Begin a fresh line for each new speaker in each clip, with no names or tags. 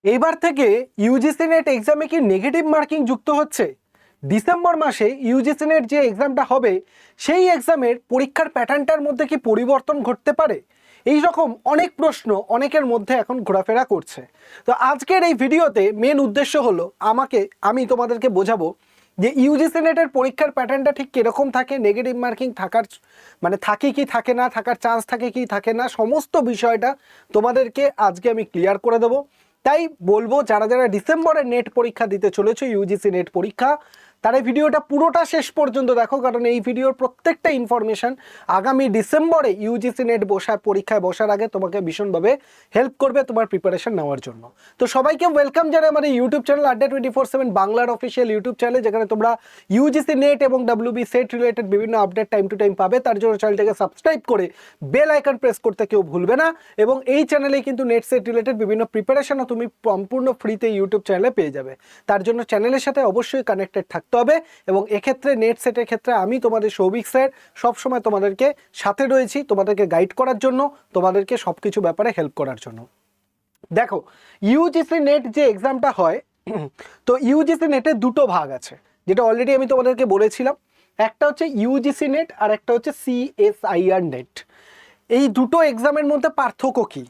এইবার থেকে UGC net এক্সামে কি নেগেটিভ মার্কিং যুক্ত হচ্ছে? ডিসেম্বর মাসে ইউজিসি নেট যে এক্সামটা হবে সেই এক্সামের পরীক্ষার প্যাটার্নটার মধ্যে কি পরিবর্তন ঘটতে পারে? এই রকম অনেক প্রশ্ন অনেকের মধ্যে এখন ঘোরাফেরা করছে। তো আজকের এই ভিডিওতে মেন উদ্দেশ্য হলো আমি তোমাদেরকে বোঝাবো যে ইউজিসি নেটের পরীক্ষার প্যাটার্নটা ঠিক কীরকম থাকে, নেগেটিভ মার্কিং থাকার মানে থাকে কি থাকে না, থাকার চান্স থাকে কি থাকে না, সমস্ত বিষয়টা তোমাদেরকে আজকে আমি ক্লিয়ার করে দেবো। তাই বলবো যারা যারা ডিসেম্বরে নেট পরীক্ষা দিতে চলেছে, ইউজিসি নেট পরীক্ষা, তারা ভিডিওটা পুরোটা শেষ পর্যন্ত দেখো, কারণ এই ভিডিওর প্রত্যেকটা ইনফরমেশন আগামী ডিসেম্বরে ইউজিসি নেট পরীক্ষায় বসার আগে তোমাকে ভীষণভাবে হেল্প করবে তোমার প্রিপারেশন নেওয়ার জন্য। তো সবাইকে ওয়েলকাম জানাই আমার ইউটিউব চ্যানেল আড্ডা 24/7 বাংলার অফিসিয়াল ইউটিউব চ্যানেলে, যেখানে তোমরা ইউজিসি নেট এবং ডাব্লিউবি সেট রিলেটেড বিভিন্ন আপডেট টাইম টু টাইম পাবে। তার জন্য চ্যানেলটাকে সাবস্ক্রাইব করে বেল আইকন প্রেস করতে কেউ ভুলবে না। এবং এই চ্যানেলে কিন্তু নেট সেট রিলেটেড বিভিন্ন প্রিপারেশনও তুমি সম্পূর্ণ ফ্রিতে ইউটিউব চ্যানেলে পেয়ে যাবে। তার জন্য চ্যানেলের সাথে অবশ্যই কানেক্টেড থাকতে হবে। এবং এক্ষেত্রে নেট সেটের ক্ষেত্রে আমি তোমাদের সৌভিক স্যার সবসময় তোমাদেরকে সাথে রয়েছি, তোমাদেরকে গাইড করার জন্য, তোমাদেরকে সব কিছু ব্যাপারে হেল্প করার জন্য। দেখো, ইউজিসি নেট যে এক্সামটা হয়, তো ইউজিসি নেটের দুটো ভাগ আছে, যেটা অলরেডি আমি তোমাদেরকে বলেছিলাম। একটা হচ্ছে ইউজিসি নেট আর একটা হচ্ছে সিএসআইআর নেট। এই দুটো এক্সামের মধ্যে পার্থক্য কি?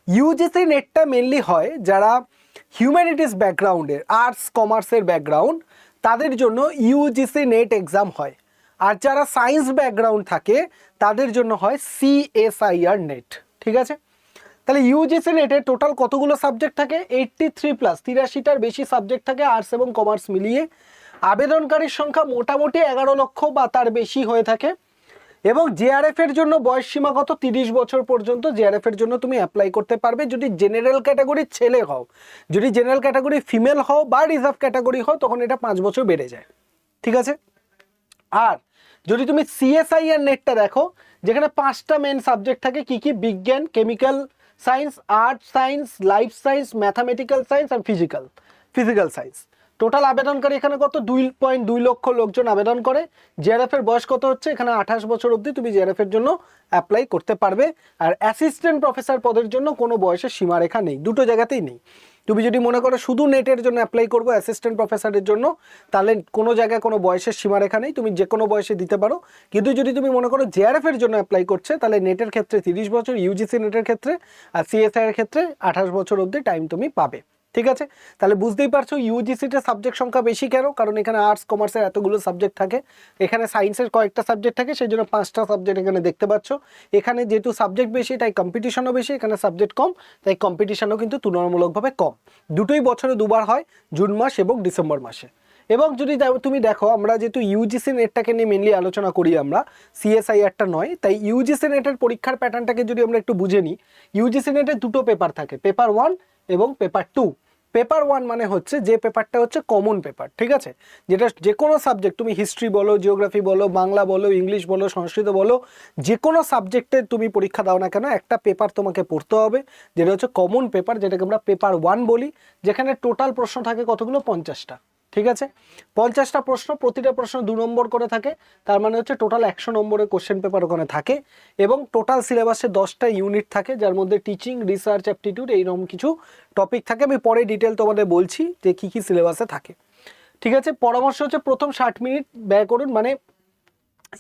ইউজিসি নেটটা মেনলি হয় যারা হিউম্যানিটিস ব্যাকগ্রাউন্ডের, আর্টস কমার্সের ব্যাকগ্রাউন্ড, তাদের জন্য ইউজিসি নেট এক্সাম হয়। আর যারা সায়েন্স ব্যাকগ্রাউন্ড থাকে তাদের জন্য হয় সিএসআইআর নেট। ঠিক আছে? তাহলে ইউজিসি নেটে টোটাল কতগুলো সাবজেক্ট থাকে? 83+, 83টার বেশি সাবজেক্ট থাকে আর্টস এবং কমার্স মিলিয়ে। আবেদনকারীর সংখ্যা মোটামুটি 11 লক্ষ বা তার বেশি হয়ে থাকে। এবং জেআরএফ এর জন্য বয়স সীমা কত? 30 বছর পর্যন্ত জেআরএফ এর জন্য তুমি অ্যাপ্লাই করতে পারবে যদি জেনারেল ক্যাটাগরির ছেলে হও। যদি জেনারেল ক্যাটাগরি ফিমেল হও বা রিজার্ভ ক্যাটাগরি হও তখন এটা 5 বছর বেড়ে যায়। ঠিক আছে? আর যদি তুমি সিএসআইআর নেটটা দেখো, যেখানে 5টা মেন সাবজেক্ট থাকে, কি কি? বিজ্ঞান, chemical science, art science, life science, mathematical science আর ফিজিক্যাল সায়েন্স। টোটাল আবেদনকারী এখানে কত? 2.2 লক্ষ লোকজন আবেদন করে। জেআরএফ এর বয়স কত হচ্ছে? এখানে 28 বছর অবধি তুমি জেআরএফ এর জন্য অ্যাপ্লাই করতে পারবে। আর অ্যাসিস্ট্যান্ট প্রফেসর পদের জন্য কোনো বয়সের সীমারেখা নেই, দুটো জায়গাতেই নেই। তুমি যদি মনে করো শুধু নেটের জন্য অ্যাপ্লাই করবো অ্যাসিস্ট্যান্ট প্রফেসরের জন্য, তাহলে কোনো জায়গায় কোনো বয়সের সীমারেখা নেই, তুমি যে কোনো বয়সে দিতে পারো। কিন্তু যদি তুমি মনে করো জেআরএফ এর জন্য অ্যাপ্লাই করছে, তাহলে নেটের ক্ষেত্রে 30 বছর, ইউজিসি নেটের ক্ষেত্রে আর সিএসআই এর ক্ষেত্রে 28 বছর অবধি টাইম তুমি পাবে। ঠিক আছে? তাহলে বুঝতেই পারছো ইউজিসিতে সাবজেক্ট সংখ্যা বেশি কেন, কারণ এখানে আর্টস কমার্সের এতগুলো সাবজেক্ট থাকে, এখানে সায়েন্সের কয়েকটা সাবজেক্ট থাকে, সেই জন্য 5টা সাবজেক্ট এখানে দেখতে পাচ্ছ। এখানে যেহেতু সাবজেক্ট বেশি তাই কম্পিটিশনও বেশি, এখানে সাবজেক্ট কম তাই কম্পিটিশনও কিন্তু তুলনামূলকভাবে কম। দুটোই বছরে দুবার হয়, জুন মাস এবং ডিসেম্বর মাসে। এবং যদি তুমি দেখো, আমরা যেহেতু ইউজিসি নেটটাকে নিয়ে মেনলি আলোচনা করি, আমরা সিএসআইআরটা নয়, তাই ইউজিসি নেটের পরীক্ষার প্যাটার্নটাকে যদি আমরা একটু বুঝে নিই, ইউজিসি নেটের দুটো পেপার থাকে, পেপার 1 এবং পেপার 2। পেপার 1 মানে হচ্ছে যে পেপারটা হচ্ছে কমন পেপার। ঠিক আছে? যেটা যে কোনো সাবজেক্ট, তুমি হিস্ট্রি বলো, জিওগ্রাফি বলো, বাংলা বলো, ইংলিশ বলো, সংস্কৃত বলো, যে কোনো সাবজেক্টে তুমি পরীক্ষা দাও না কেন, একটা পেপার তোমাকে পড়তে হবে যেটা হচ্ছে কমন পেপার, যেটাকে আমরা পেপার 1 বলি, যেখানে টোটাল প্রশ্ন থাকে কতগুলো? 50টা। ঠিক আছে? 50টা প্রশ্ন, প্রতিটা প্রশ্ন 2 নম্বর করে থাকে, তার মানে হচ্ছে টোটাল 100 নম্বরের কোশ্চেন পেপার ওখানে থাকে। এবং টোটাল সিলেবাসে 10টা ইউনিট থাকে, যার মধ্যে টিচিং, রিসার্চ, অ্যাপটিটিউড এইরকম কিছু টপিক থাকে। আমি পরে ডিটেল তোমাদের বলছি যে কী কী সিলেবাসে থাকে। ঠিক আছে? পরামর্শ হচ্ছে প্রথম 60 মিনিট ব্যয় করুন। মানে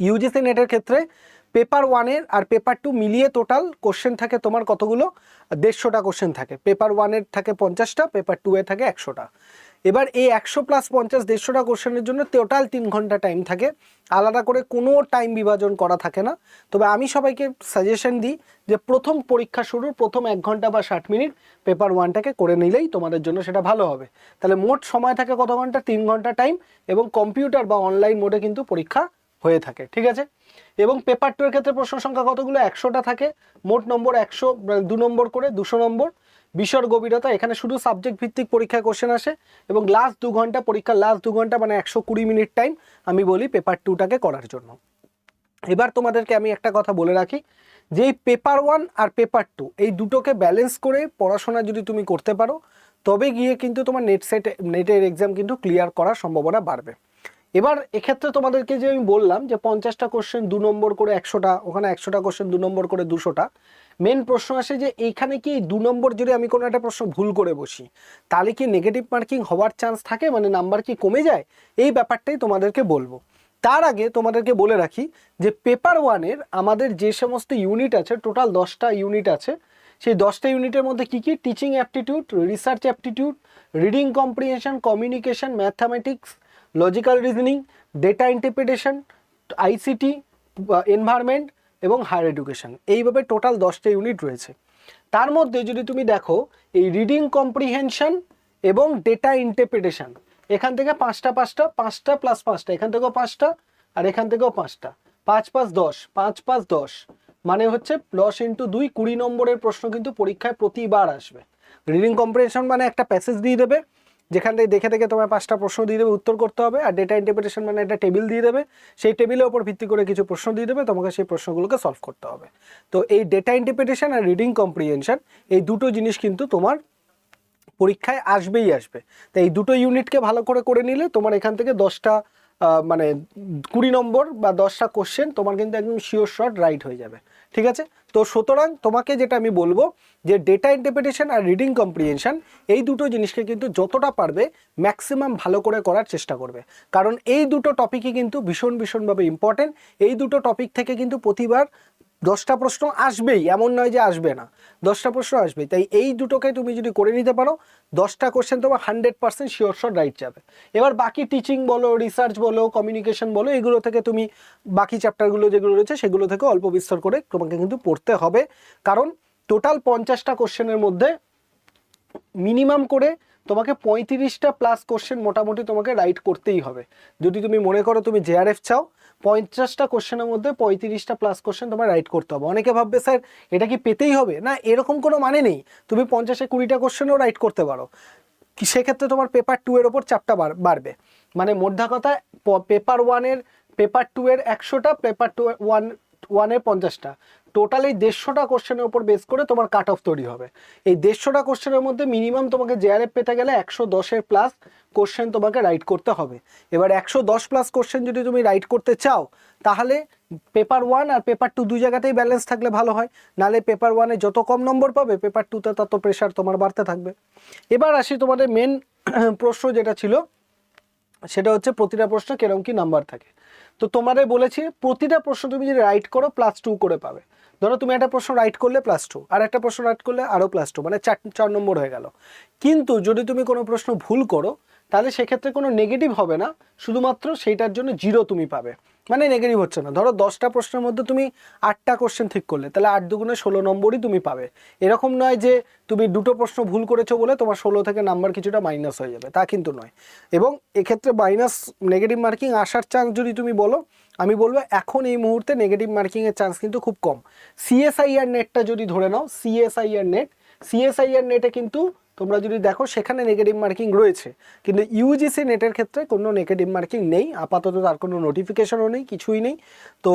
ইউজিসি নেটের ক্ষেত্রে পেপার 1 আর পেপার 2 মিলিয়ে টোটাল কোশ্চেন থাকে তোমার কতগুলো? 150টা কোশ্চেন থাকে। পেপার 1 থাকে 50টা, পেপার 2 থাকে 100টা। এবার এই 100 + 50, 150টা কোশ্চেনের জন্য টোটাল 3 ঘন্টা টাইম থাকে। আলাদা করে কোনো টাইম বিভাজন করা থাকে না। তবে আমি সবাইকে সাজেশন দিই যে প্রথম পরীক্ষা শুরুর প্রথম 1 ঘন্টা বা 60 মিনিট পেপার 1টাকে করে নিলেই তোমাদের জন্য সেটা ভালো হবে। তাহলে মোট সময় থাকে কত ঘন্টা? 3 ঘন্টা টাইম। এবং কম্পিউটার বা অনলাইন মোডে কিন্তু পরীক্ষা হয়ে থাকে। ঠিক আছে? এবং পেপার 2 এর ক্ষেত্রে প্রশ্ন সংখ্যা কতগুলো? 100টা থাকে। মোট নম্বর 100, 2 নম্বর করে 200 নম্বর। বিষয়ের গভীরতা, এখানে শুধু সাবজেক্ট ভিত্তিক পরীক্ষায় কোশ্চেন আসে। এবং লাস্ট 2 ঘন্টা, পরীক্ষার লাস্ট 2 ঘন্টা মানে 120 মিনিট টাইম আমি বলি পেপার 2টাকে করার জন্য। এবার তোমাদেরকে আমি একটা কথা বলে রাখি যে এই পেপার 1 আর পেপার 2 এই দুটোকে ব্যালেন্স করে পড়াশোনা যদি তুমি করতে পারো, তবে গিয়ে কিন্তু তোমার নেটের এক্সাম কিন্তু ক্লিয়ার করার সম্ভাবনা বাড়বে। এবার এক্ষেত্রে তোমাদেরকে যে আমি বললাম যে 50টা কোশ্চেন 2 নম্বর করে 100টা, ওখানে 100টা কোশ্চেন 2 নম্বর করে 200টা, মেন প্রশ্ন আসে যে এইখানে কি 2 নম্বর যদি আমি কোনো একটা প্রশ্ন ভুল করে বসি তাহলে কি নেগেটিভ মার্কিং হওয়ার চান্স থাকে, মানে নাম্বার কি কমে যায়, এই ব্যাপারটাই তোমাদেরকে বলবো। তার আগে তোমাদেরকে বলে রাখি যে পেপার 1-এর আমাদের যে সমস্ত ইউনিট আছে, টোটাল 10টা ইউনিট আছে, সেই 10টা ইউনিটের মধ্যে কি কি, teaching aptitude, research aptitude, reading comprehension, communication, mathematics, logical reasoning, data interpretation, ICT, environment এবং হায়ার এডুকেশন, এইভাবে টোটাল 10টা ইউনিট রয়েছে। তার মধ্যে যদি তুমি দেখো এই রিডিং কম্প্রিহেনশন এবং ডেটা ইন্টারপ্রিটেশন, এখান থেকে 5টা 5টা প্লাস 5টা, এখান থেকেও 5টা আর এখান থেকেও 5টা, 5 5 10, 5 5 10, মানে হচ্ছে 10 × 2 20 নম্বরের প্রশ্ন কিন্তু পরীক্ষায় প্রতিবার আসবে। রিডিং কম্প্রিহেনশন মানে একটা প্যাসেজ দিয়ে দেবে, যেখান থেকে দেখে দেখে তোমার 5টা প্রশ্ন দিয়ে দেবে, উত্তর করতে হবে। আর ডেটা ইন্টারপ্রিটেশন মানে একটা টেবিল দিয়ে দেবে, সেই টেবিলের উপর ভিত্তি করে কিছু প্রশ্ন দিয়ে দেবে, তোমাকে সেই প্রশ্নগুলোকে সলভ করতে হবে। তো এই data interpretation are reading comprehension, এই দুটো জিনিস কিন্তু তোমার পরীক্ষায় আসবেই আসবে। তাই এই দুটো ইউনিটকে ভালো করে নিলে তোমার এখান থেকে 10টা মানে 20 নম্বর বা 10টা কোশ্চেন তোমার কিন্তু একদম শিওর শর্ট রাইট হয়ে যাবে, ঠিক আছে। তো সুতরাং তোমাকে যেটা আমি বলবো যে data interpretation are reading comprehension, এই দুটো জিনিসকে কিন্তু যতটা পারবে ম্যাক্সিমাম ভালো করে করার চেষ্টা করবে, কারণ এই দুটো টপিকই কিন্তু ভীষণভাবে ইম্পর্টেন্ট। এই দুটো টপিক থেকে কিন্তু প্রতিবার 10টা প্রশ্ন আসবেই, এমন নয় যে আসবে না, 10টা প্রশ্ন আসবেই। তাই এই দুটোকে তুমি যদি করে নিতে পারো, 10টা কোশ্চেন তোমার 100% শিওর শট রাইট যাবে। এবার বাকি টিচিং বলো, রিসার্চ বলো, কমিউনিকেশন বলো, এগুলো থেকে তুমি বাকি চ্যাপ্টারগুলো যেগুলো রয়েছে সেগুলো থেকে অল্প বিস্তর করে তোমাকে কিন্তু পড়তে হবে, কারণ টোটাল 50টা কোশ্চেনের মধ্যে মিনিমাম করে তোমাকে 35টা প্লাস কোশ্চেন মোটামুটি তোমাকে রাইট করতেই হবে। যদি তুমি মনে করো তুমি জেআরএফ চাও, 50টা কোশ্চেনের মধ্যে 35টা প্লাস কোশ্চেন তোমার রাইট করতে হবে। অনেকে ভাববে স্যার এটা কি পেতেই হবে, না, এরকম কোনো মানে নেই, তুমি 50-20টা কোশ্চেনও রাইট করতে পারো, সেক্ষেত্রে তোমার পেপার 2 এর ওপর চাপটা বাড়বে। মানে মোদ্দা কথা, পেপার 2-এর 100টা, পেপার 1-এর 50টা, টোটাল এই 150টা কোশ্চেনের উপর বেস করে তোমার কাট অফ তৈরি হবে। এই 150টা কোশ্চেনের মধ্যে মিনিমাম তোমাকে জেআরএফ পেতে গেলে 110-এর প্লাস কোশ্চেন তোমাকে রাইট করতে হবে। এবার 110 প্লাস কোশ্চেন যদি তুমি রাইট করতে চাও, তাহলে পেপার 1 আর পেপার 2 দুই জায়গাতেই ব্যালেন্স থাকলে ভালো হয়, নাহলে পেপার 1-এ যত কম নম্বর পাবে পেপার 2-তে তত প্রেশার তোমার বাড়তে থাকবে। এবার আসি তোমাদের মেন প্রশ্ন যেটা ছিল, সেটা হচ্ছে প্রতিটা প্রশ্ন কিরকম কি নাম্বার থাকে। তো তোমাদের বলেছি প্রতিটা প্রশ্ন তুমি যদি রাইট করো +2 করে পাবে। ধরো তুমি একটা প্রশ্ন রাইট করলে +2, আর একটা প্রশ্ন রাইট করলে আরও +2, মানে 4 নম্বর হয়ে গেল। কিন্তু যদি তুমি কোনো প্রশ্ন ভুল করো তাহলে সেক্ষেত্রে কোনো নেগেটিভ হবে না, শুধুমাত্র সেইটার জন্য 0 তুমি পাবে, মানে নেগেটিভ হচ্ছে না। ধরো 10টা প্রশ্নের মধ্যে তুমি 8টা কোশ্চেন ঠিক করলে, তাহলে 8 দুগুণে 16 নম্বরই তুমি পাবে। এরকম নয় যে তুমি দুটো প্রশ্ন ভুল করেছো বলে তোমার 16 থেকে নাম্বার কিছুটা মাইনাস হয়ে যাবে, তা কিন্তু নয়। এবং এক্ষেত্রে মাইনাস নেগেটিভ মার্কিং আসার চান্স যদি তুমি বলো, আমি বলবো এখন এই মুহূর্তে নেগেটিভ মার্কিংয়ের চান্স কিন্তু খুব কম। সিএসআইআর নেটটা যদি ধরে নাও, সিএসআইআর নেটে কিন্তু তোমরা যদি দেখো সেখানে নেগেটিভ মার্কিং রয়েছে, কিন্তু ইউজিসি নেটের ক্ষেত্রে কোনো নেগেটিভ মার্কিং নেই আপাতত, তার কোনো নোটিফিকেশনও নেই, কিছুই নেই। তো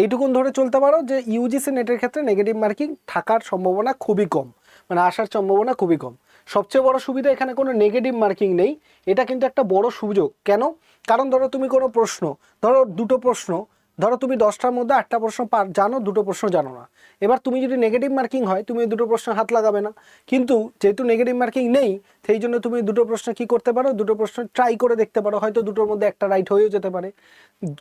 এইটুকুন ধরে চলতে পারো যে ইউজিসি নেটের ক্ষেত্রে নেগেটিভ মার্কিং থাকার সম্ভাবনা খুবই কম, মানে আসার সম্ভাবনা খুবই কম। সবচেয়ে বড় সুবিধা এখানে কোনো নেগেটিভ মার্কিং নেই, এটা কিন্তু একটা বড় সুযোগ। কেন? কারণ ধরো তুমি কোনো প্রশ্ন, ধরো দুটো প্রশ্ন, ধরো তুমি 10টার মধ্যে 8টা প্রশ্ন জানো, দুটো প্রশ্ন জানো না। এবার তুমি যদি নেগেটিভ মার্কিং হয় তুমি দুটো প্রশ্ন হাত লাগাবে না, কিন্তু যেহেতু নেগেটিভ মার্কিং নেই সেই জন্য তুমি দুটো প্রশ্ন কি করতে পারো, দুটো প্রশ্ন ট্রাই করে দেখতে পারো, হয়তো দুটোর মধ্যে একটা রাইট হয়েও যেতে পারে।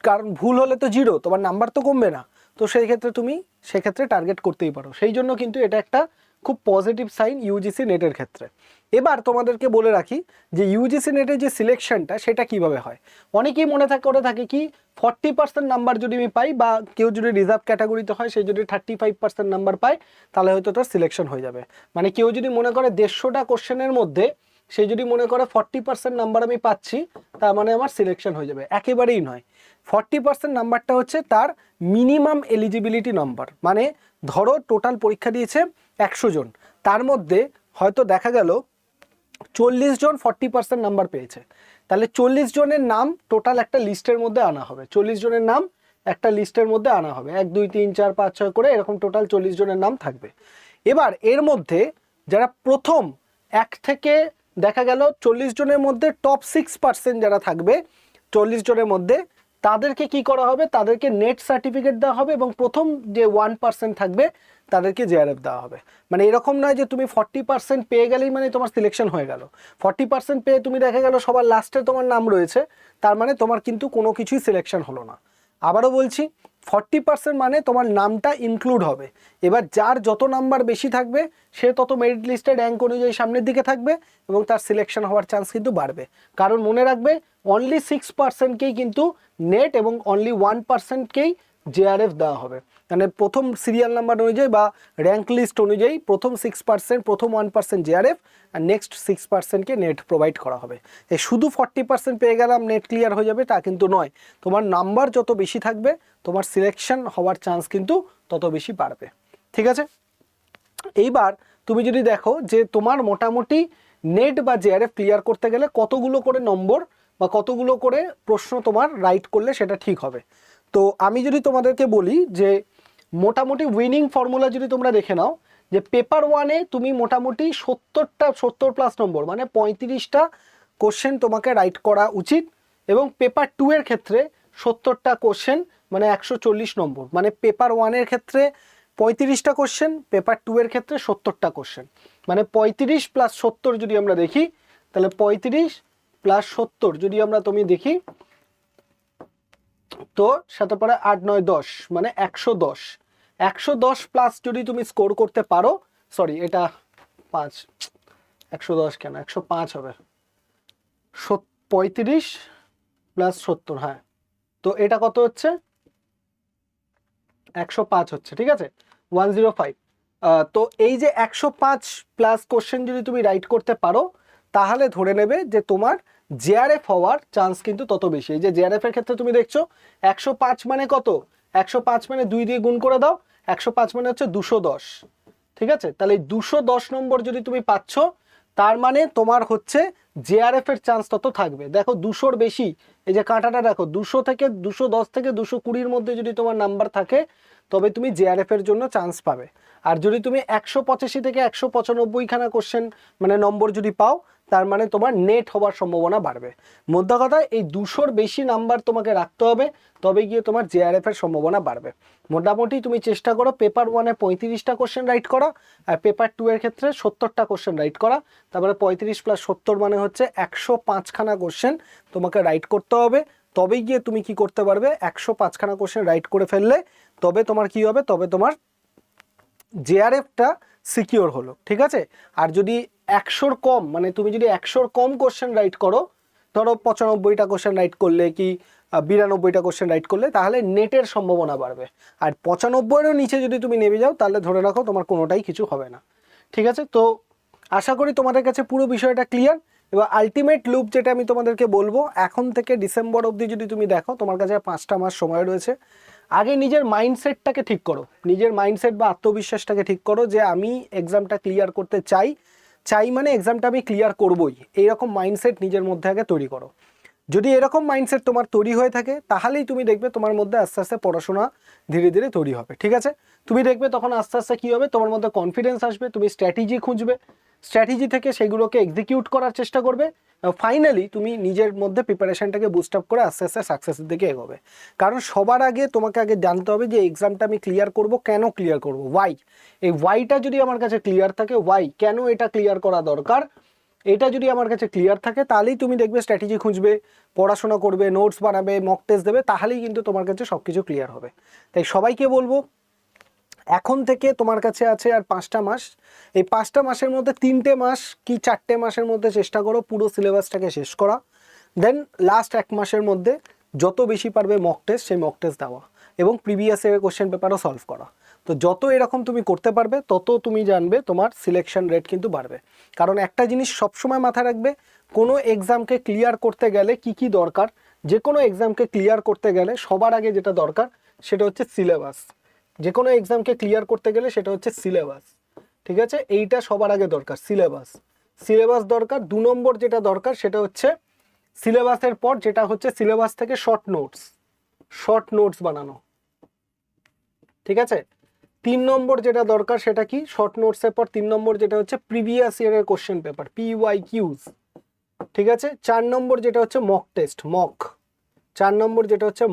কারণ ভুল হলে তো 0, তোমার নাম্বার তো কমবে না, তো সেই ক্ষেত্রে তুমি সেক্ষেত্রে টার্গেট করতেই পারো। সেই জন্য কিন্তু এটা একটা খুব পজিটিভ সাইন ইউজিসি নেটের ক্ষেত্রে। এবার তোমাদেরকে বলে রাখি যে ইউজিসি নেটের যে সিলেকশনটা সেটা কিভাবে হয়। অনেকেই মনে করে থাকে কি 40% নাম্বার যদি আমি পাই, বা কেউ যদি রিজার্ভ ক্যাটাগরিতে হয় সে যদি 35% নাম্বার পায় তাহলে হয়তো তার সিলেকশন হয়ে যাবে। মানে কেউ যদি মনে করে 150টা কোশ্চেনের মধ্যে সে যদি মনে করে 40% নাম্বার আমি পাচ্ছি, তার মানে আমার সিলেকশন হয়ে যাবে, একেবারেই নয়। 40% নাম্বারটা হচ্ছে তার মিনিমাম এলিজিবিলিটি নাম্বার। মানে ধরো টোটাল পরীক্ষা দিয়েছে 100 জন, তার মধ্যে হয়তো দেখা গেল 40 জন 40% নাম্বার পেয়েছে, তাহলে 40 জনের নাম টোটাল একটা লিস্টের মধ্যে আনা হবে, 40 জনের নাম একটা লিস্টের মধ্যে আনা হবে, 1 2 3 4 5 6 করে এরকম টোটাল 40 জনের নাম থাকবে। এবার এর মধ্যে যারা প্রথম 1 থেকে দেখা গেল 40 জনের মধ্যে টপ 6% যারা থাকবে 40 জনের মধ্যে, তাদেরকে কি করা হবে, তাদেরকে নেট সার্টিফিকেট দেওয়া হবে এবং প্রথম যে 1% থাকবে তাদেরকে জেআরএফ দেওয়া হবে। মানে এরকম নয় যে তুমি 40% পেয়ে গেলেই মানে তোমার সিলেকশন হয়ে গেল। 40% পেয়ে তুমি দেখা গেল সবার লাস্টে তোমার নাম রয়েছে, তার মানে তোমার কিন্তু কোনো কিছুই সিলেকশন হলো না। আবারও বলছি, 40% মানে তোমার নামটা ইনক্লুড হবে। এবার যার যত নাম্বার বেশি থাকবে সে তত মেরিট লিস্টে র্যাঙ্ক অনুযায়ী সামনের দিকে থাকবে এবং তার সিলেকশন হওয়ার চান্স কিন্তু বাড়বে। কারণ মনে রাখবে, অনলি 6%কেই কিন্তু নেট এবং অনলি 1%কেই জেআরএফ দেওয়া হবে। মানে প্রথম সিরিয়াল নাম্বার অনুযায়ী বা র্যাঙ্ক লিস্ট অনুযায়ী প্রথম 6%, প্রথম 1% জেআরএফ আর নেক্সট 6%কে নেট প্রোভাইড করা হবে। এই শুধু 40% পেয়ে গেলাম নেট ক্লিয়ার হয়ে যাবে তা কিন্তু নয়। তোমার নাম্বার যত বেশি থাকবে তোমার সিলেকশন হওয়ার চান্স কিন্তু তত বেশি বাড়বে। ঠিক আছে, এইবার তুমি যদি দেখো যে তোমার মোটামুটি নেট বা জেআরএফ ক্লিয়ার করতে গেলে কতগুলো করে নম্বর বা কতগুলো করে প্রশ্ন তোমার রাইট করলে সেটা ঠিক হবে। তো আমি যদি তোমাদেরকে বলি যে মোটামুটি উইনিং ফর্মুলা যদি তোমরা দেখে নাও, যে পেপার 1-এ তুমি মোটামুটি 70+ নম্বর মানে 35টা কোশ্চেন তোমাকে রাইট করা উচিত, এবং পেপার 2-এর ক্ষেত্রে 70টা কোশ্চেন মানে 140 নম্বর। মানে পেপার 1-এর ক্ষেত্রে 35টা কোশ্চেন, পেপার 2-এর ক্ষেত্রে 70টা কোশ্চেন। মানে 35 + 70 যদি আমরা দেখি, তাহলে 35 + 70 যদি আমরা তুমি দেখি, তো সাথে পরে 8, 9, 10 মানে 110। 110+ যদি তুমি স্কোর করতে পারো, সরি এটা 5, 110 কেন, 105 হবে, 35 + 70, হ্যাঁ তো এটা কত হচ্ছে, 105 হচ্ছে। ঠিক আছে, 105। তো এই যে 105+ কোশ্চেন যদি তুমি রাইট করতে পারো, তাহলে ধরে নেবে যে তোমার জেআরএফ হওয়ার চান্স কিন্তু তত বেশি। এই যে জেআরএফ এর ক্ষেত্রে তুমি দেখছো 105 মানে কত, 105 মানে 2 দিয়ে গুণ করে দাও, 105 মানে হচ্ছে 210। ঠিক আছে, তাহলে 210 নম্বর যদি তুমি পাচ্ছ, তার মানে তোমার হচ্ছে জেআরএফ এর চান্স তত থাকবে। দেখো 200-র বেশি, এই যে কাঁটাটা দেখো, 200 থেকে 210 থেকে 220-র মধ্যে যদি তোমার নাম্বার থাকে তবে তুমি জেআরএফ এর জন্য চান্স পাবে। আর যদি তুমি 185 থেকে 195 খানা কোশ্চেন মানে নম্বর যদি পাও, তার মানে তোমার নেট হওয়ার সম্ভাবনা বাড়বে। মোদ্দা কথা, এই 200-র বেশি নাম্বার তোমাকে রাখতে হবে, তবে গিয়ে তোমার জেআরএফ এর সম্ভাবনা বাড়বে। মোটামুটি তুমি চেষ্টা করো পেপার 1-এ 35টা কোশ্চেন রাইট করা, আর পেপার 2-এর ক্ষেত্রে 70টা কোশ্চেন রাইট করা। তারপরে 35 + 70 মানে হচ্ছে 105 খানা কোশ্চেন তোমাকে রাইট করতে হবে। তবেই গিয়ে তুমি কি করতে পারবে, 105 খানা কোশ্চেন রাইট করে ফেললে তবে তোমার কি হবে, তবে তোমার জেআরএফটা সিকিওর হলো। ঠিক আছে, আর যদি 100-র কম মানে তুমি যদি 100-র কম কোশ্চেন রাইট করো, ধরো 95টা কোশ্চেন রাইট করলে কি 92টা কোশ্চেন রাইট করলে, তাহলে নেটের সম্ভাবনা বাড়বে। আর 95-এরও নিচে যদি তুমি নেমে যাও, তাহলে ধরে রাখো তোমার কোনোটাই কিছু হবে না। ঠিক আছে, তো আশা করি তোমাদের কাছে পুরো বিষয়টা ক্লিয়ার। এবার আলটিমেট লুপ যেটা আমি তোমাদেরকে বলবো, এখন থেকে ডিসেম্বর অবধি যদি তুমি দেখো, তোমার কাছে 5টা মাস সময় রয়েছে। আগে নিজের মাইন্ডসেটটাকে ঠিক করো, নিজের মাইন্ডসেট বা আত্মবিশ্বাসটাকে ঠিক করো যে আমি এক্সামটা ক্লিয়ার করতে চাই, মানে এক্সামটা আমি ক্লিয়ার করবই, এইরকম মাইন্ডসেট নিজের মধ্যে আগে তৈরি করো। যদি এরকম মাইন্ডসেট তোমার তৈরি হয়ে থাকে, তাহলেই তুমি দেখবে তোমার মধ্যে আস্তে আস্তে পড়াশোনা ধীরে ধীরে তৈরি হবে। ঠিক আছে, তুমি দেখবে তখন আস্তে আস্তে কী হবে, তোমার মধ্যে কনফিডেন্স আসবে, তুমি স্ট্র্যাটেজি খুঁজবে, স্ট্র্যাটেজি থেকে সেগুলোকে এক্সিকিউট করার চেষ্টা করবে। ফাইনালি তুমি নিজের মধ্যে প্রিপারেশনটাকে বুস্ট আপ করে আস্তে আস্তে সাকসেসের দিকে এগোবে। কারণ সবার আগে তোমাকে আগে জানতে হবে যে এক্সামটা আমি ক্লিয়ার করব, কেন ক্লিয়ার করব, ওয়াই। এই ওয়াইটা যদি আমার কাছে ক্লিয়ার থাকে, ওয়াই কেন এটা ক্লিয়ার করা দরকার, এটা যদি আমার কাছে ক্লিয়ার থাকে, তাহলেই তুমি দেখবে স্ট্র্যাটেজি খুঁজবে, পড়াশোনা করবে, নোটস বানাবে, মক টেস্ট দেবে, তাহলেই কিন্তু তোমার কাছে সব কিছু ক্লিয়ার হবে। তাই সবাইকে বলবো, এখন থেকে তোমার কাছে আছে আর 5টা মাস। এই 5টা মাসের মধ্যে 3টে মাস কি 4টে মাসের মধ্যে চেষ্টা করো পুরো সিলেবাসটাকে শেষ করা। দেন লাস্ট 1 মাসের মধ্যে যত বেশি পারবে মক টেস্ট, সেই মক টেস্ট দেওয়া এবং প্রিভিয়াস ইয়ারের কোশ্চেন পেপারও সলভ করা। তো যত এরকম তুমি করতে পারবে, তত তুমি জানবে তোমার সিলেকশন রেট কিন্তু বাড়বে। কারণ একটা জিনিস সবসময় মাথায় রাখবে, কোনো এক্সামকে ক্লিয়ার করতে গেলে কি কি দরকার, যে কোনো এক্সামকে ক্লিয়ার করতে গেলে সবার আগে যেটা দরকার সেটা হচ্ছে সিলেবাস। যে কোনো এক্সামকে ক্লিয়ার করতে গেলে সেটা হচ্ছে সিলেবাস। ঠিক আছে, এইটা সবার আগে দরকার, সিলেবাস। সিলেবাস দরকার। 2 নম্বর যেটা দরকার সেটা হচ্ছে সিলেবাসের পর যেটা হচ্ছে সিলেবাস থেকে শর্ট নোটস বানানো। ঠিক আছে, 3 নম্বর যেটা দরকার সেটা কি, শর্ট নোটসের পর 3 নম্বর যেটা হচ্ছে প্রিভিয়াস ইয়ারের কোশ্চেন পেপার, PYQs। ঠিক আছে, 4 নম্বর যেটা হচ্ছে মক টেস্ট, 4 নম্বর যেটা হচ্ছে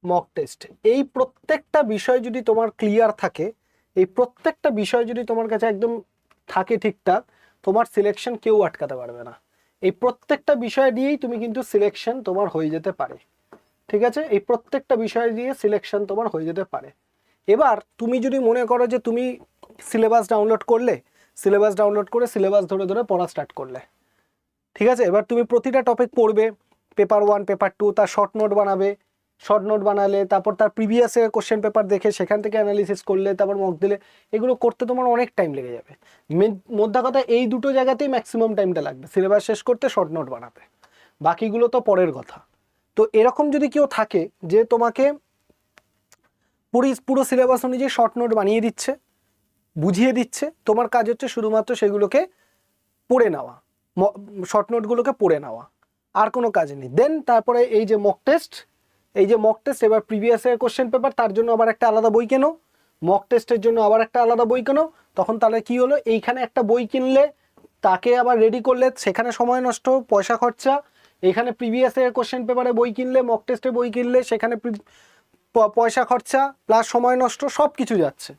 মক টেস্ট। এই প্রত্যেকটা বিষয় যদি তোমার ক্লিয়ার থাকে, এই প্রত্যেকটা বিষয় যদি তোমার কাছে একদম থাকে ঠিকঠাক, তোমার সিলেকশন কেউ আটকাতে পারবে না। এই প্রত্যেকটা বিষয় দিয়েই তুমি কিন্তু সিলেকশন তোমার হয়ে যেতে পারে, ঠিক আছে? এই প্রত্যেকটা বিষয় দিয়ে সিলেকশন তোমার হয়ে যেতে পারে। এবার তুমি যদি মনে করো যে তুমি সিলেবাস ডাউনলোড করে সিলেবাস ধরে ধরে পড়া স্টার্ট করলে, ঠিক আছে? এবার তুমি প্রতিটা টপিক পড়বে, পেপার 1 পেপার 2, তার শর্ট নোট বানালে, তারপর তার প্রিভিয়াস এর কোশ্চেন পেপার দেখে সেখান থেকে অ্যানালিসিস করলে, তারপর মক দিলে, এগুলো করতে তোমার অনেক টাইম লেগে যাবে। মোদ্দা কথা এই দুটো জায়গাতেই ম্যাক্সিমাম টাইমটা লাগবে, সিলেবাস শেষ করতে, শর্ট নোট বানাতে, বাকিগুলো তো পরের কথা। তো এরকম যদি কেউ থাকে যে তোমাকে পুরো সিলেবাস অনুযায়ী শর্ট নোট বানিয়ে দিচ্ছে, বুঝিয়ে দিচ্ছে, তোমার কাজ হচ্ছে শুধুমাত্র সেগুলোকে পড়ে নেওয়া, শর্ট নোটগুলোকে পড়ে নেওয়া, আর কোনো কাজ নেই। দেন তারপরে এই যে মক টেস্ট, এবার প্রিভিয়াস এর কোশ্চেন পেপার, তার জন্য আবার একটা আলাদা বই কেনো, মক টেস্টের জন্য আবার একটা আলাদা বই কেনো। তখন তাহলে কি হলো, এইখানে একটা বই কিনলে, তাকে আবার রেডি করলে, সেখানে সময় নষ্ট, পয়সা খরচা। এখানে প্রিভিয়াস এর কোশ্চেন পেপারে বই কিনলে, মক টেস্টে বই কিনলে, সেখানে পয়সা খরচা প্লাস সময় নষ্ট, সব কিছু যাচ্ছে।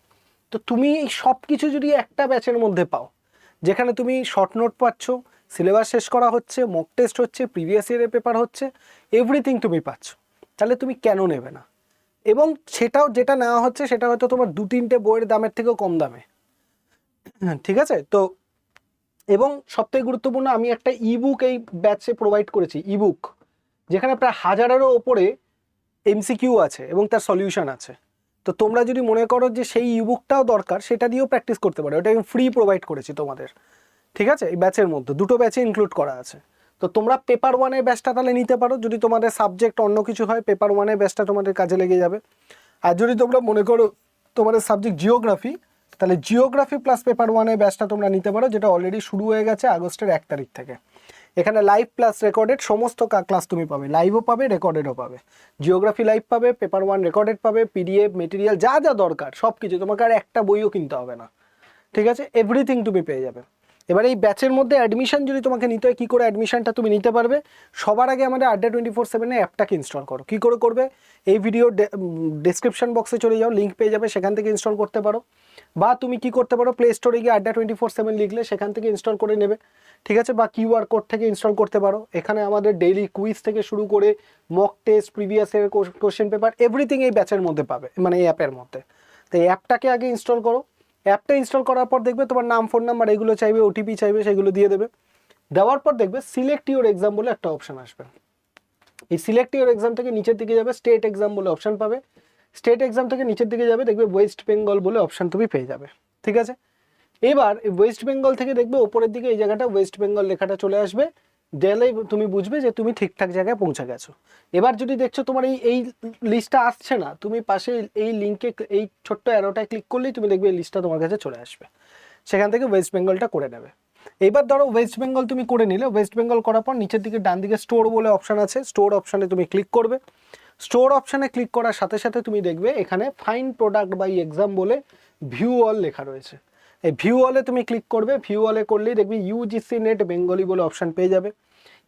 তো তুমি এই সব কিছু যদি একটা ব্যাচের মধ্যে পাও, যেখানে তুমি শর্ট নোট পাচ্ছ, সিলেবাস শেষ করা হচ্ছে, মক টেস্ট হচ্ছে, প্রিভিয়াস ইয়ারের পেপার হচ্ছে, এভরিথিং তুমি পাচ্ছ, তাহলে তুমি কেন নেবে না? এবং সেটাও যেটা নেওয়া হচ্ছে সেটা হয়তো তোমার 2-3টে বইয়ের দামের থেকেও কম দামে, ঠিক আছে? তো এবং সবথেকে গুরুত্বপূর্ণ, আমি একটা ইবুক এই ব্যাচে প্রোভাইড করেছি, ইবুক, যেখানে প্রায় 1000-এরও ওপরে এমসিকিউ আছে এবং তার সলিউশন আছে। তো তোমরা যদি মনে করো যে সেই ইবুকটাও দরকার, সেটা দিয়েও প্র্যাকটিস করতে পারো। ওটা আমি ফ্রি প্রোভাইড করেছি তোমাদের, ঠিক আছে? এই ব্যাচের মধ্যে দুটো ব্যাচে ইনক্লুড করা আছে। তো তোমরা পেপার 1-এর ব্যাচটা তাহলে নিতে পারো, যদি তোমাদের সাবজেক্ট অন্য কিছু হয়, পেপার 1-এর ব্যাচটা তোমাদের কাজে লেগে যাবে। আর যদি তোমরা মনে করো তোমাদের সাবজেক্ট জিওগ্রাফি, তাহলে জিওগ্রাফি প্লাস পেপার 1-এর ব্যাচটা তোমরা নিতে পারো, যেটা অলরেডি শুরু হয়ে গেছে আগস্টের 1 তারিখ থেকে। এখানে লাইভ প্লাস রেকর্ডেড সমস্ত ক্লাস তুমি পাবে, লাইভও পাবে, রেকর্ডেডও পাবে। জিওগ্রাফি লাইভ পাবে, পেপার 1 রেকর্ডেড পাবে, পিডিএফ মেটেরিয়াল যা যা দরকার সব কিছু, তোমাকে আর একটা বইও কিনতে হবে না, ঠিক আছে? এভরিথিং তুমি পেয়ে যাবে। এবার এই ব্যাচের মধ্যে অ্যাডমিশন যদি তোমাকে নিতে হয়, কী করে অ্যাডমিশনটা তুমি নিতে পারবে? সবার আগে আমাদের আড্ডা 24/7 অ্যাপটাকে ইনস্টল করো। কী করে করবে? এই ভিডিওর ডেসক্রিপশন বক্সে চলে যাও, লিঙ্ক পেয়ে যাবে, সেখান থেকে ইনস্টল করতে পারো। বা তুমি কি করতে পারো, প্লে স্টোরে গিয়ে আড্ডা 24/7 লিখলে সেখান থেকে ইনস্টল করে নেবে, ঠিক আছে? বা কিউআর কোড থেকে ইনস্টল করতে পারো। এখানে আমাদের ডেইলি কুইজ থেকে শুরু করে মক টেস্ট, প্রিভিয়াস এর কোশ্চেন পেপার, এভরিথিং এই ব্যাচের মধ্যে পাবে, মানে এই অ্যাপের মধ্যে। তো এই অ্যাপটাকে আগে ইনস্টল করো। অ্যাপটা ইনস্টল করার পর দেখবে তোমার নাম, ফোন নাম্বার এগুলো চাইবে, ওটিপি চাইবে, সেগুলো দিয়ে দেবে। দেওয়ার পর দেখবে সিলেক্ট ইউর এক্সাম বলে একটা অপশন আসবে। এই সিলেক্ট ইউর এক্সাম থেকে নিচের দিকে যাবে, স্টেট এক্সাম বলে অপশন পাবে। স্টেট এক্সাম থেকে নিচের দিকে যাবে, দেখবে ওয়েস্ট বেঙ্গল বলে অপশন তুমি পেয়ে যাবে, ঠিক আছে? এবার ওয়েস্ট বেঙ্গল থেকে দেখবে ওপরের দিকে এই জায়গাটা ওয়েস্ট বেঙ্গল লেখাটা চলে আসবে, গেলেই তুমি বুঝবে যে তুমি ঠিকঠাক জায়গায় পৌঁছে গেছো। এবার যদি দেখছো তোমার এই লিস্টটা আসছে না, তুমি পাশে এই লিঙ্কে এই ছোট্ট অ্যারোটায় ক্লিক করলেই তুমি দেখবে এই লিস্টটা তোমার কাছে চলে আসবে, সেখান থেকে ওয়েস্ট বেঙ্গলটা করে নেবে। এবার ধরো ওয়েস্ট বেঙ্গল তুমি করে নিলে, ওয়েস্ট বেঙ্গল করার পর নিচের দিকে ডান দিকে স্টোর বলে অপশান আছে, স্টোর অপশানে তুমি ক্লিক করবে। স্টোর অপশানে ক্লিক করার সাথে সাথে তুমি দেখবে এখানে ফাইন্ড প্রোডাক্ট বাই এক্সাম বলে ভিউ অল লেখা রয়েছে। এই ভিউ অলে তুমি ক্লিক করবে, ভিউ অলে করলেই দেখবি ইউজিসি নেট বেঙ্গলি বলে অপশান পেয়ে যাবে।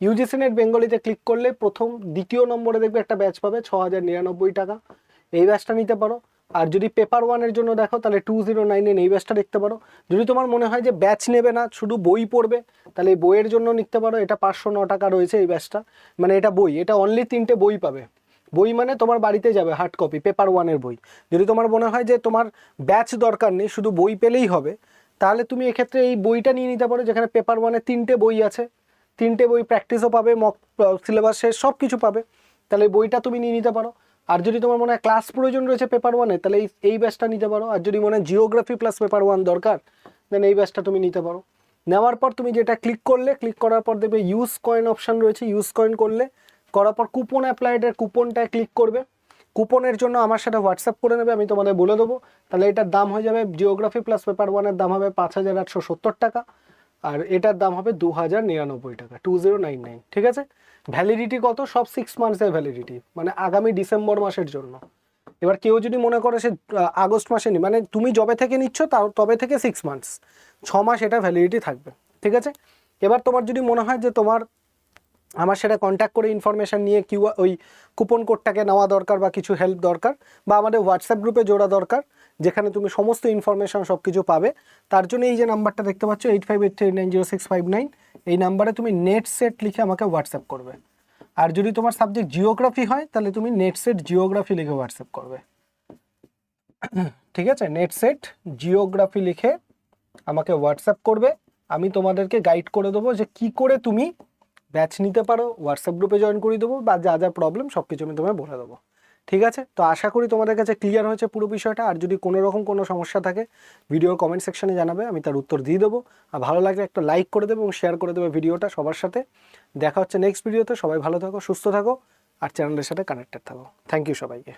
ইউজিসি নেট বেঙ্গলিতে ক্লিক করলে দ্বিতীয় নম্বরে দেখবে একটা ব্যাচ পাবে 6099 টাকা, এই ব্যাচটা নিতে পারো। আর যদি পেপার 1-এর জন্য দেখো তাহলে 2099 এই ব্যাচটা দেখতে পারো। যদি তোমার মনে হয় যে ব্যাচ নেবে না, শুধু বই পড়বে, তাহলে এই বইয়ের জন্য নিতে পারো, এটা 509 টাকা রয়েছে এই ব্যাচটা। মানে এটা বই, এটা অনলি 3টে বই পাবে। বই মানে তোমার বাড়িতে যাবে হার্ড কপি, পেপার 1-এর বই। যদি তোমার মনে হয় যে তোমার ব্যাচ দরকার নেই, শুধু বই পেলেই হবে, তাহলে তুমি এক্ষেত্রে এই বইটা নিয়ে নিতে পারো, যেখানে পেপার 1-এর 3টে বই আছে, 3টে বই প্র্যাকটিসও পাবে, মক সিলেবাস শেষ সব কিছু পাবে, তাহলে এই বইটা তুমি নিয়ে নিতে পারো। আর যদি তোমার মনে হয় ক্লাস প্রয়োজন রয়েছে পেপার 1-এ, তাহলে এই ব্যাচটা নিতে পারো। আর যদি মনে হয় জিওগ্রাফি প্লাস পেপার 1 দরকার, দেন এই ব্যাচটা তুমি নিতে পারো। নেওয়ার পর তুমি যেটা ক্লিক করলে, ক্লিক করার পর দেখবে ইউজ কয়েন অপশান রয়েছে, ইউজ কয়েন করার পর কুপন অ্যাপ্লাইডের কুপনটায় ক্লিক করবে। কুপনের জন্য আমার সাথে হোয়াটসঅ্যাপ করে নেবে, আমি তোমাদের বলে দেবো। তাহলে এটার দাম হয়ে যাবে, জিওগ্রাফি প্লাস পেপার 1-এর দাম হবে 5870 টাকা, আর এটার দাম হবে 2099 টাকা, 2099, ঠিক আছে? ভ্যালিডিটি কত? সব 6 মান্থসের ভ্যালিডিটি, মানে আগামী ডিসেম্বর মাসের জন্য। এবার কেউ যদি মনে করে সে আগস্ট মাসে নি, মানে তুমি যবে থেকে নিচ্ছ তবে থেকে 6 মান্থস, 6 মাস এটা ভ্যালিডিটি থাকবে, ঠিক আছে? এবার তোমার যদি মনে হয় যে তোমার আমার সেটা কন্ট্যাক্ট করে ইনফরমেশান নিয়ে ওই কুপন কোডটাকে নেওয়া দরকার বা কিছু হেল্প দরকার, বা আমাদের হোয়াটসঅ্যাপ গ্রুপে জোড়া দরকার, যেখানে তুমি সমস্ত ইনফরমেশান সব কিছু পাবে। তার জন্য এই যে নাম্বারটা দেখতে পাচ্ছ 85839065 এই নাম্বারে তুমি নেট সেট লিখে আমাকে হোয়াটসঅ্যাপ করবে। আর যদি তোমার সাবজেক্ট জিওগ্রাফি হয় তাহলে তুমি নেট সেট জিওগ্রাফি লিখে হোয়াটসঅ্যাপ করবে, ঠিক আছে? নেট সেট জিওগ্রাফি লিখে আমাকে হোয়াটসঅ্যাপ করবে, আমি তোমাদেরকে গাইড করে দেবো যে কি করে তুমি ব্যাচ নিতে পারো, হোয়াটসঅ্যাপ গ্রুপে জয়েন করে দেবো, বা যা যা প্রবলেম সব কিছু আমি তোমায় বলে দেবো, ঠিক আছে? তো আশা করি তোমাদের কাছে ক্লিয়ার হয়েছে পুরো বিষয়টা। আর যদি কোনো রকম কোনো সমস্যা থাকে ভিডিওর কমেন্ট সেকশনে জানাবে, আমি তার উত্তর দিয়ে দেবো। আর ভালো লাগলে একটা লাইক করে দেবে এবং শেয়ার করে দেবে ভিডিওটা সবার সাথে। দেখা হচ্ছে নেক্সট ভিডিওতে। সবাই ভালো থাকো, সুস্থ থাকো, আর চ্যানেলের সাথে কানেক্টেড থাকো। থ্যাংক ইউ সবাইকে।